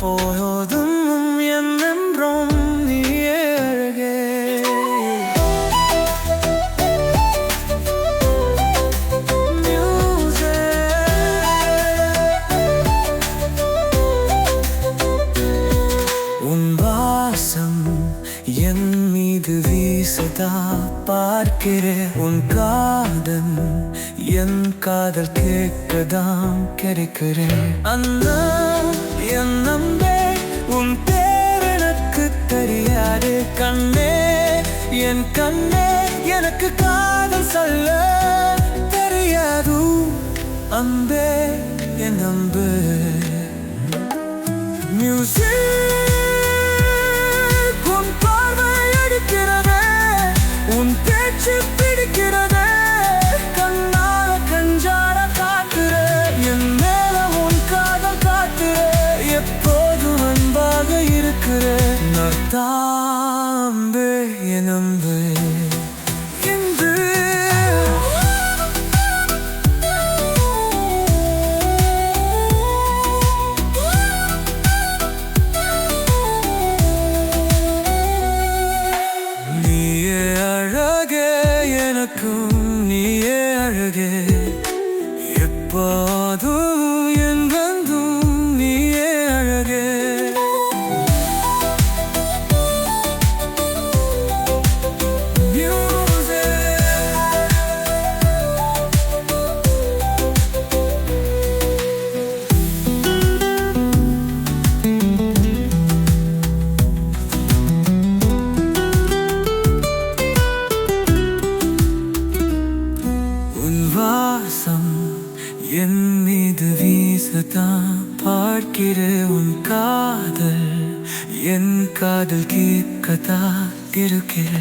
எப்போதும் என்னென்றும் நீயே அழகே. உன் வாசம் என் மீது வீசதா பார்க்கிறேன். உன் காதல் என் காதல் கேட்கதாம் கிடைக்கிறேன். அண்ணன் என் நம்பே உன் பேர் எனக்கு தெரியாது. கண்ணே என் கண்ணே எனக்கு காதல் சொல்ல தெரியாது. அன்பே என் அன்பு மியூசிக் உன் பார்வை அடிக்கிறதே, உன் பேச்சு பிடிக்கிறதே, கண்ணால கஞ்சார காட்டுற என் மேல உன் காதல் காட்டுற, எப்போதும் அன்பாக இருக்கிற நர்த்தாம்பே என் அன்பு. நீயே அழகே, எப்போதும் என்றென்றும் நீயே அழகே. வாசம் என் மீது வீசதான் பார்க்கிற. உன் காதல் என் காதல் கேட்கதா இருக்கிற.